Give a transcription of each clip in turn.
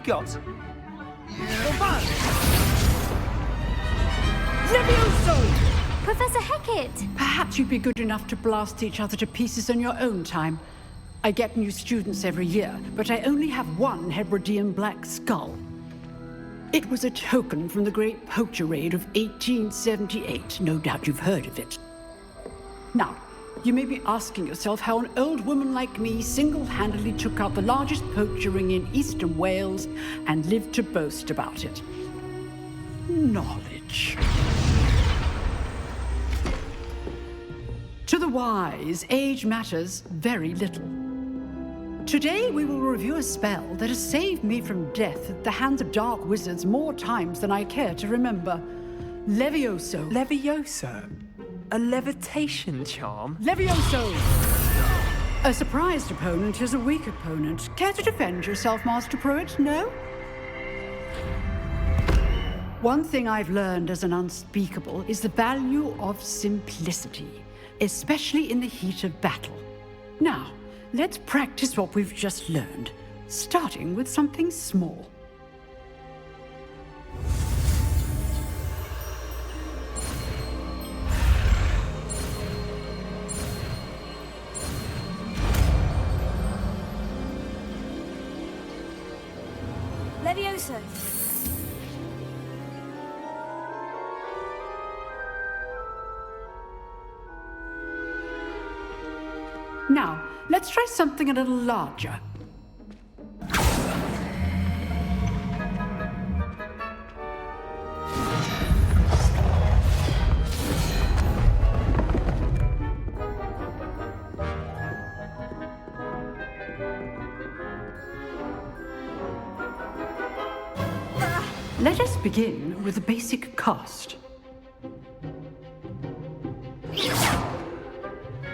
you've got. Levioso! Professor Hecat! Perhaps you'd be good enough to blast each other to pieces in your own time. I get new students every year, but I only have one Hebridean black skull. It was a token from the Great Poacher Raid of 1878. No doubt you've heard of it. Now, you may be asking yourself how an old woman like me single-handedly took out the largest poacher ring in eastern Wales and lived to boast about it. Knowledge. To the wise, age matters very little. Today we will review a spell that has saved me from death at the hands of dark wizards more times than I care to remember. Levioso. Levioso? A levitation charm? Levioso! A surprised opponent is a weak opponent. Care to defend yourself, Master Pruitt? No? One thing I've learned as an unspeakable is the value of simplicity, especially in the heat of battle. Now, let's practice what we've just learned, starting with something small. Levioso! Now, let's try something a little larger. Let us begin with the basic cast.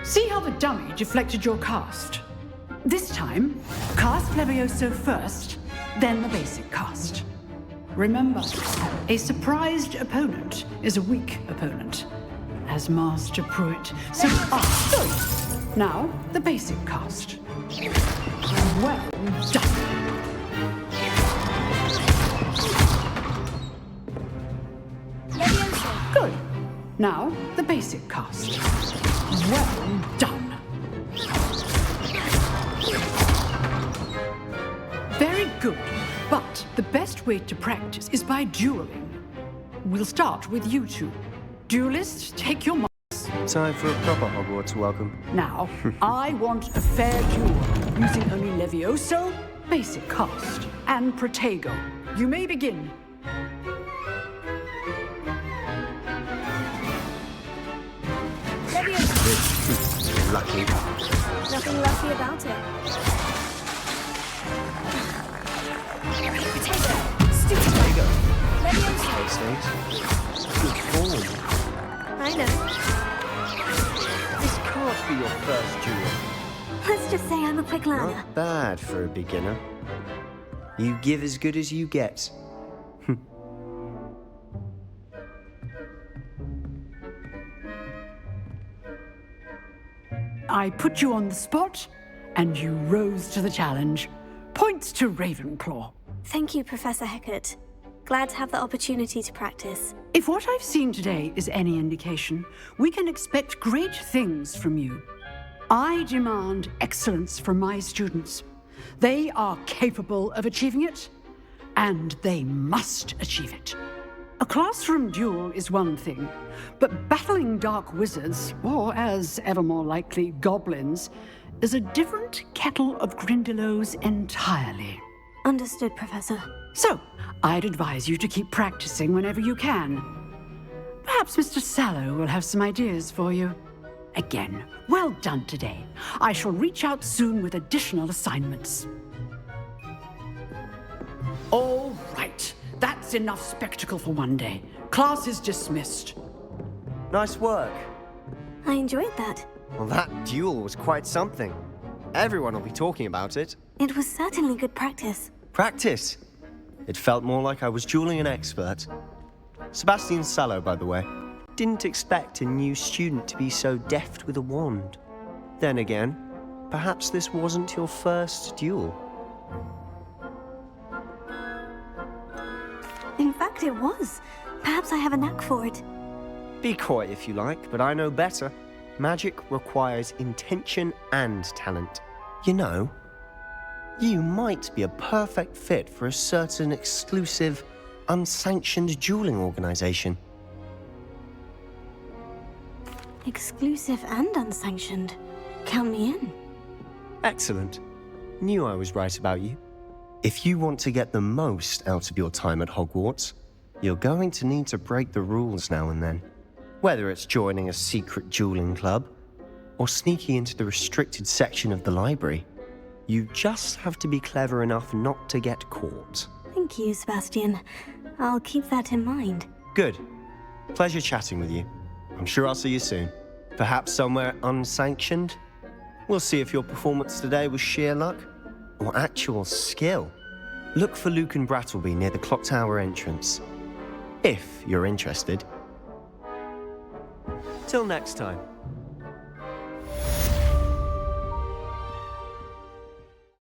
See how the dummy deflected your cast? This time, cast Levioso first, then the basic cast. Remember, a surprised opponent is a weak opponent, as Master Pruitt so good. Now, the basic cast. Well done. Levioso! Good. Now, the basic cast. Well done. Very good. But the best way to practice is by dueling. We'll start with you two. Duelists, take your marks. Time for a proper Hogwarts welcome. Now, I want a fair duel, using only Levioso, basic cast, and Protego. You may begin. Levioso! Lucky. Nothing lucky about it. Potato! Stupid! Protego. Levioso! K-State. Good form. I know. This can't be your first duel. Let's just say I'm a quick learner. Not bad for a beginner. You give as good as you get. I put you on the spot, and you rose to the challenge. Points to Ravenclaw. Thank you, Professor Hecat. Glad to have the opportunity to practice. If what I've seen today is any indication, we can expect great things from you. I demand excellence from my students. They are capable of achieving it, and they must achieve it. A classroom duel is one thing, but battling dark wizards, or as ever more likely, goblins, is a different kettle of Grindylows entirely. Understood, Professor. So, I'd advise you to keep practicing whenever you can. Perhaps Mr. Sallow will have some ideas for you. Again, well done today. I shall reach out soon with additional assignments. All right. That's enough spectacle for one day. Class is dismissed. Nice work. I enjoyed that. Well, that duel was quite something. Everyone will be talking about it. It was certainly good practice. Practice. It felt more like I was dueling an expert. Sebastian Sallow, by the way. Didn't expect a new student to be so deft with a wand. Then again, perhaps this wasn't your first duel. In fact, it was. Perhaps I have a knack for it. Be coy if you like, but I know better. Magic requires intention and talent. You know, you might be a perfect fit for a certain exclusive, unsanctioned dueling organization. Exclusive and unsanctioned. Count me in. Excellent. Knew I was right about you. If you want to get the most out of your time at Hogwarts, you're going to need to break the rules now and then. Whether it's joining a secret dueling club, or sneaking into the restricted section of the library, you just have to be clever enough not to get caught. Thank you, Sebastian. I'll keep that in mind. Good. Pleasure chatting with you. I'm sure I'll see you soon. Perhaps somewhere unsanctioned? We'll see if your performance today was sheer luck or actual skill. Look for Luke and Brattleby near the clock tower entrance, if you're interested. Till next time.